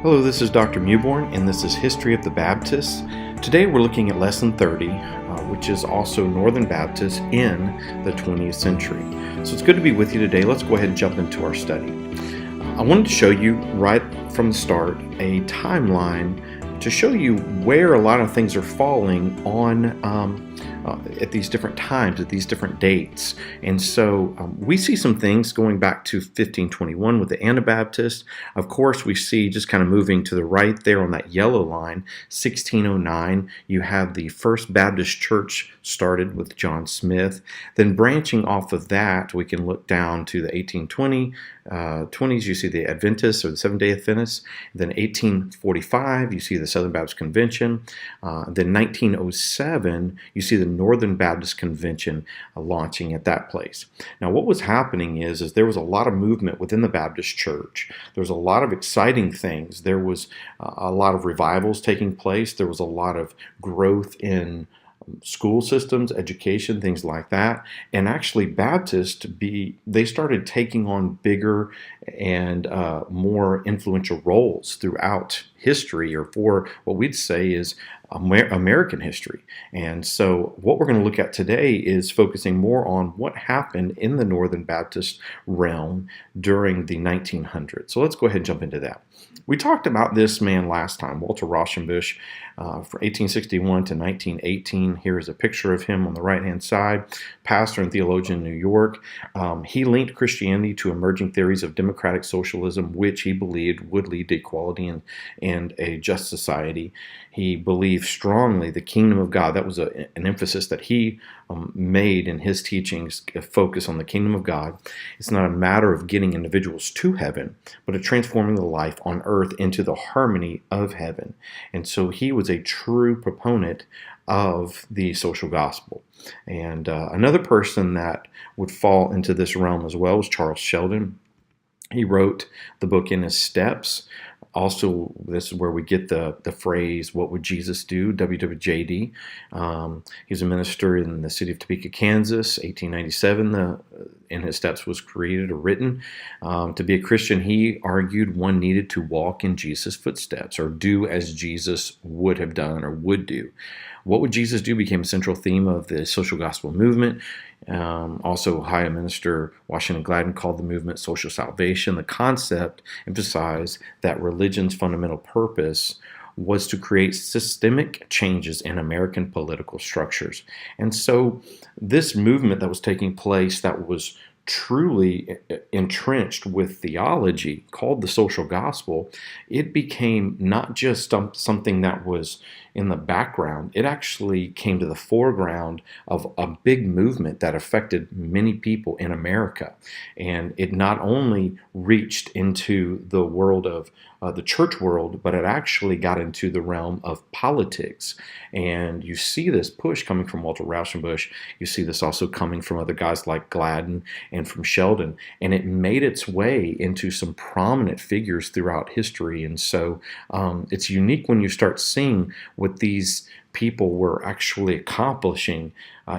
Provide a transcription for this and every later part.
Hello, this is Dr. Mewborn, and this is History of the Baptists. Today we're looking at Lesson 30, which is also Northern Baptists in the 20th century. So it's good to be with you today. Let's go ahead and jump into our study. I wanted to show you right from the start a timeline to show you where a lot of things are falling on at these different times, at these different dates. And so we see some things going back to 1521 with the Anabaptists. Of course, we see just kind of moving to the right there on that yellow line, 1609, you have the First Baptist Church started with John Smith. Then branching off of that, we can look down to the 1820s, you see the Adventists or the Seventh-day Adventists. Then 1845, you see the Southern Baptist Convention. Then 1907, you see the Northern Baptist Convention launching at that place. Now, what was happening is there was a lot of movement within the Baptist Church. There was a lot of exciting things. There was a lot of revivals taking place. There was a lot of growth in school systems, education, things like that. And actually Baptists, they started taking on bigger and more influential roles throughout history, or for what we'd say is American history. And so what we're going to look at today is focusing more on what happened in the Northern Baptist realm during the 1900s. So let's go ahead and jump into that. We talked about this man last time, Walter Rauschenbusch, from 1861 to 1918. Here is a picture of him on the right-hand side, pastor and theologian in New York. He linked Christianity to emerging theories of democratic socialism, which he believed would lead to equality and a just society. He believed strongly the kingdom of God. That was an emphasis that he made in his teachings, a focus on the kingdom of God. It's not a matter of getting individuals to heaven, but of transforming the life on earth into the harmony of heaven. And so he was a true proponent of the social gospel. And another person that would fall into this realm as well was Charles Sheldon. He wrote the book In His Steps. Also, this is where we get the phrase, what would Jesus do? WWJD. He's a minister in the city of Topeka, Kansas. 1897, In His Steps was created or written. To be a Christian, he argued one needed to walk in Jesus' footsteps, or do as Jesus would have done or would do. What would Jesus do became a central theme of the social gospel movement. Also, Ohio minister Washington Gladden called the movement social salvation. The concept emphasized that religion's fundamental purpose was to create systemic changes in American political structures. And so this movement that was taking place, that was truly entrenched with theology, called the social gospel, it became not just something that was in the background. It actually came to the foreground of a big movement that affected many people in America. And it not only reached into the world of the church world, but it actually got into the realm of politics. And you see this push coming from Walter Rauschenbusch. You see this also coming from other guys like Gladden and from Sheldon. And it made its way into some prominent figures throughout history. And so it's unique when you start seeing what these people were actually accomplishing.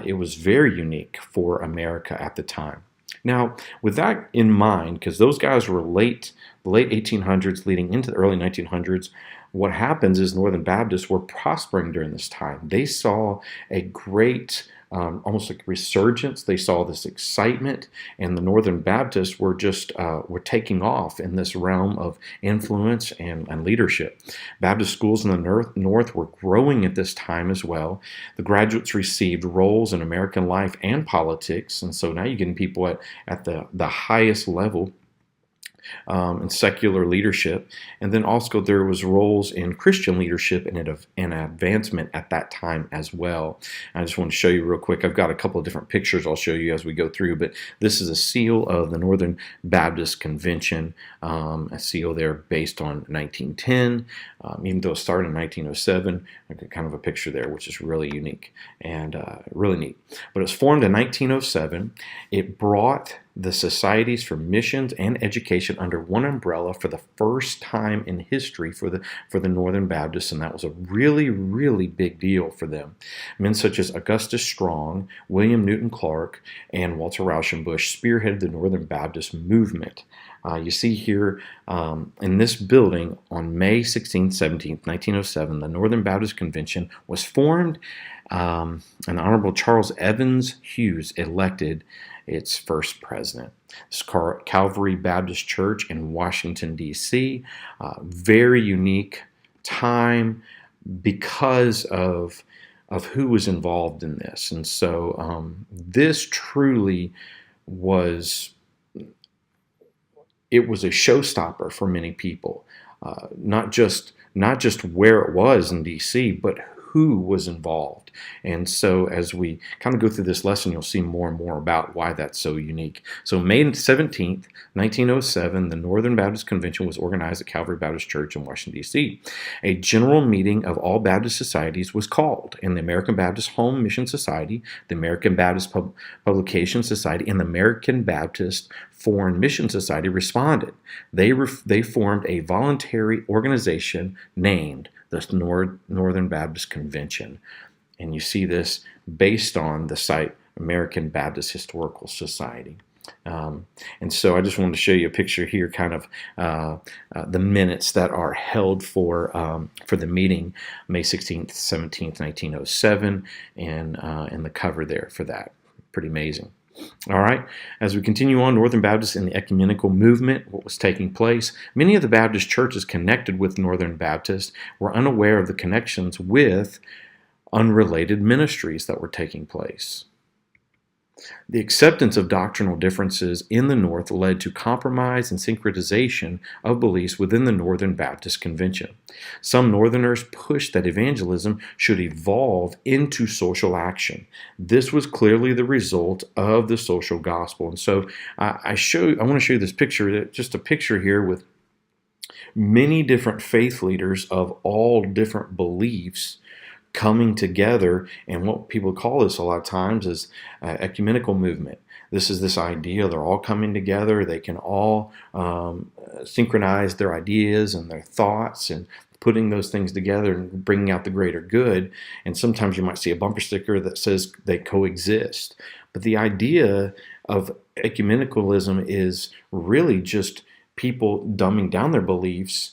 It was very unique for America at the time. Now, with that in mind, because those guys were the late 1800s leading into the early 1900s, what happens is Northern Baptists were prospering during this time. They saw a great almost like resurgence. They saw this excitement, and the Northern Baptists were just were taking off in this realm of influence and leadership. Baptist schools in the North were growing at this time as well. The graduates received roles in American life and politics, and so now you're getting people at the highest level in secular leadership. And then also there was roles in Christian leadership and advancement at that time as well. I just want to show you real quick. I've got a couple of different pictures I'll show you as we go through, but this is a seal of the Northern Baptist Convention, a seal there based on 1910, even though it started in 1907. I've got kind of a picture there, which is really unique and really neat. But it was formed in 1907. It brought the societies for missions and education under one umbrella for the first time in history for the Northern Baptists, and that was a really, really big deal for them. Men such as Augustus Strong, William Newton Clark, and Walter Rauschenbusch spearheaded the Northern Baptist movement. You see here in this building on May 16th, 17th, 1907, the Northern Baptist Convention was formed, and Honorable Charles Evans Hughes elected its first president. This Calvary Baptist Church in Washington, D.C., very unique time because of who was involved in this. And so this truly was, it was a showstopper for many people, not just where it was in D.C., but who was involved. And so as we kind of go through this lesson, you'll see more and more about why that's so unique. So May 17th, 1907, the Northern Baptist Convention was organized at Calvary Baptist Church in Washington, D.C. A general meeting of all Baptist societies was called, and the American Baptist Home Mission Society, the American Baptist Publication Society, and the American Baptist Foreign Mission Society responded. They formed a voluntary organization named the Northern Baptist Convention. And you see this based on the site American Baptist Historical Society. And so I just wanted to show you a picture here, kind of the minutes that are held for the meeting, May 16th, 17th, 1907, and the cover there for that. Pretty amazing. All right, as we continue on, Northern Baptists in the ecumenical movement, what was taking place, many of the Baptist churches connected with Northern Baptists were unaware of the connections with unrelated ministries that were taking place. The acceptance of doctrinal differences in the North led to compromise and syncretization of beliefs within the Northern Baptist Convention. Some Northerners pushed that evangelism should evolve into social action. This was clearly the result of the social gospel. And so I want to show you this picture, just a picture here with many different faith leaders of all different beliefs coming together, and what people call this a lot of times is ecumenical movement. This is this idea they're all coming together, they can all synchronize their ideas and their thoughts and putting those things together and bringing out the greater good. And sometimes you might see a bumper sticker that says they coexist. But the idea of ecumenicalism is really just people dumbing down their beliefs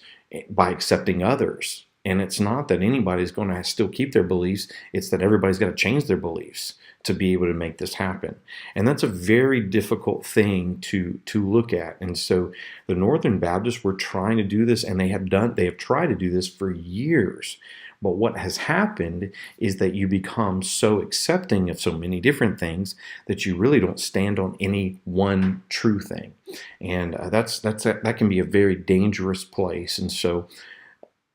by accepting others. And it's not that anybody's going to still keep their beliefs. It's that everybody's got to change their beliefs to be able to make this happen. And that's a very difficult thing to look at. And so the Northern Baptists were trying to do this, and they have tried to do this for years. But what has happened is that you become so accepting of so many different things that you really don't stand on any one true thing. And that can be a very dangerous place. And so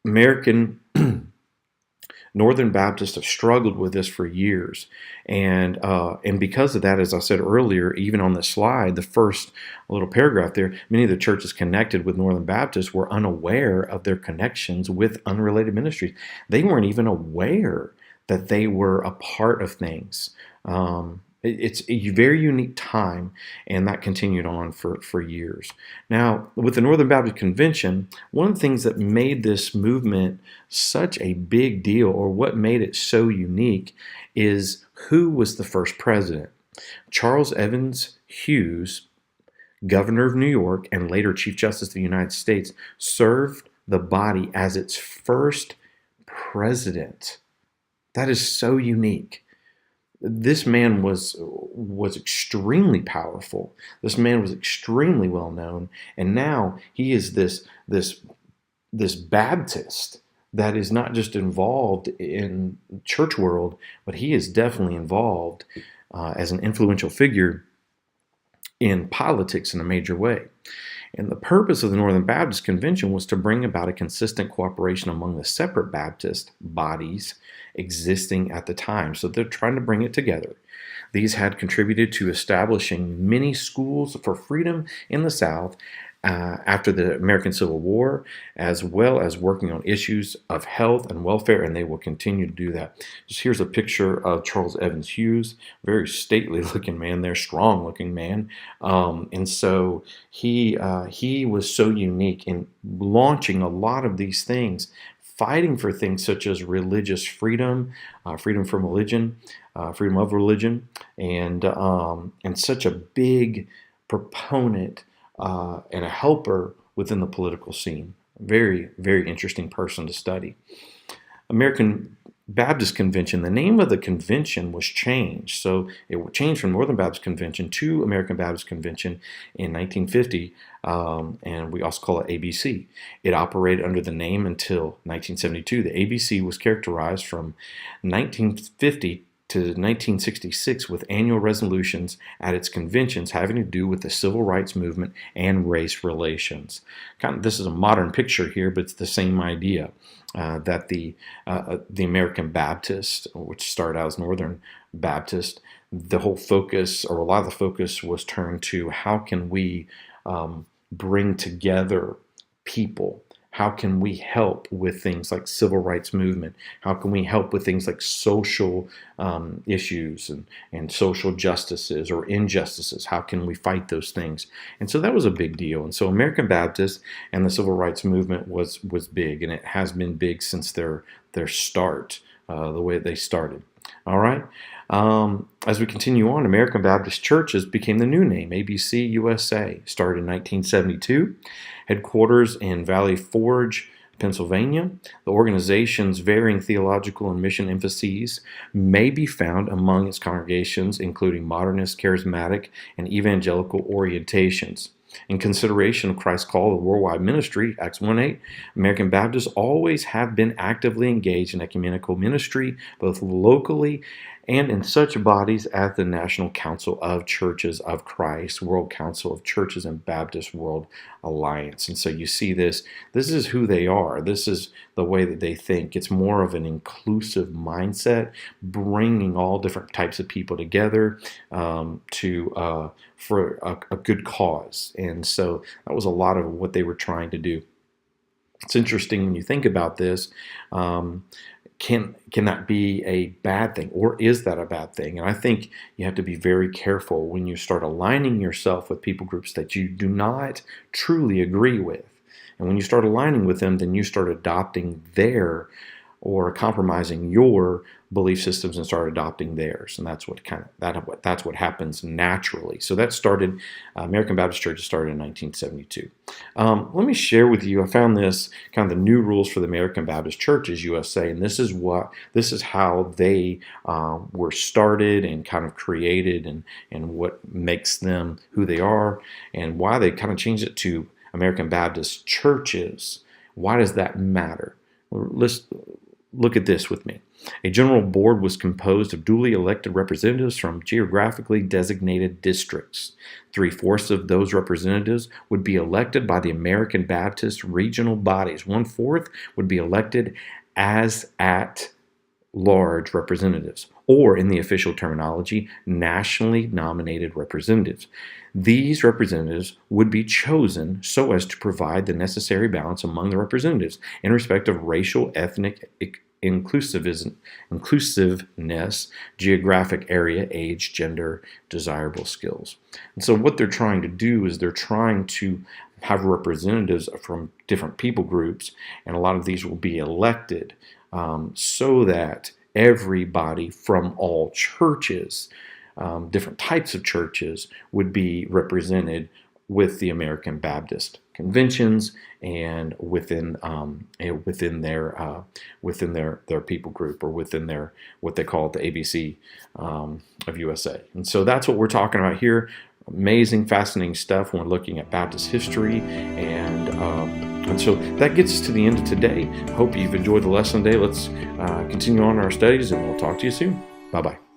American Northern Baptists have struggled with this for years, and because of that, as I said earlier, even on this slide, the first little paragraph there, many of the churches connected with Northern Baptists were unaware of their connections with unrelated ministries. They weren't even aware that they were a part of things. It's a very unique time, and that continued on for years. Now, with the Northern Baptist Convention, one of the things that made this movement such a big deal, or what made it so unique, is who was the first president. Charles Evans Hughes, governor of New York and later Chief Justice of the United States, served the body as its first president. That is so unique. This man was extremely powerful. This man was extremely well known, and now he is this Baptist that is not just involved in church world, but he is definitely involved as an influential figure in politics in a major way. And the purpose of the Northern Baptist Convention was to bring about a consistent cooperation among the separate Baptist bodies existing at the time. So they're trying to bring it together. These had contributed to establishing many schools for freedom in the South after the American Civil War, as well as working on issues of health and welfare, and they will continue to do that. Just here's a picture of Charles Evans Hughes, very stately looking man there, strong looking man. And so he was so unique in launching a lot of these things, fighting for things such as religious freedom, freedom from religion, freedom of religion, and such a big proponent and a helper within the political scene. Very, very interesting person to study. American Baptist Convention, the name of the convention was changed. So it changed from Northern Baptist Convention to American Baptist Convention in 1950, and we also call it ABC. It operated under the name until 1972. The ABC was characterized from 1950 to 1966 with annual resolutions at its conventions having to do with the civil rights movement and race relations. This is a modern picture here, but it's the same idea. That the American Baptist, which started out as Northern Baptist, the whole focus, or a lot of the focus, was turned to how can we bring together people. How can we help with things like civil rights movement? How can we help with things like social issues and social justices or injustices? How can we fight those things? And so that was a big deal. And so American Baptist and the civil rights movement was big, and it has been big since their start, the way they started. All right. As we continue on, American Baptist Churches became the new name, ABC USA, started in 1972, headquarters in Valley Forge, Pennsylvania. The organization's varying theological and mission emphases may be found among its congregations, including modernist, charismatic, and evangelical orientations. In consideration of Christ's call to worldwide ministry, Acts 1:8, American Baptists always have been actively engaged in ecumenical ministry, both locally and in such bodies as the National Council of Churches of Christ, World Council of Churches, and Baptist World Alliance. And so you see this is who they are. This is the way that they think. It's more of an inclusive mindset, bringing all different types of people together for a good cause. And so that was a lot of what they were trying to do. It's interesting when you think about this. Can that be a bad thing, or is that a bad thing? And I think you have to be very careful when you start aligning yourself with people groups that you do not truly agree with. And when you start aligning with them, then you start adopting their, or compromising your belief systems and start adopting theirs, and that's what happens naturally. So that started. American Baptist Church started in 1972. Let me share with you. I found this kind of the new rules for the American Baptist Churches USA, and this is how they were started and kind of created, and what makes them who they are, and why they kind of changed it to American Baptist Churches. Why does that matter? Let's look at this with me. A general board was composed of duly elected representatives from geographically designated districts. 3/4 of those representatives would be elected by the American Baptist regional bodies. 1/4 would be elected as at-large representatives, or in the official terminology, nationally nominated representatives. These representatives would be chosen so as to provide the necessary balance among the representatives in respect of racial, ethnic inclusiveness, geographic area, age, gender, desirable skills. And so what they're trying to do is they're trying to have representatives from different people groups, and a lot of these will be elected so that everybody from all churches, different types of churches, would be represented with the American Baptist conventions and within their people group, or within their what they call the ABC of USA. And so that's what we're talking about here. Amazing, fascinating stuff when we're looking at Baptist history, and so that gets us to the end of today. Hope you've enjoyed the lesson today. Let's continue on our studies, and we'll talk to you soon. Bye-bye.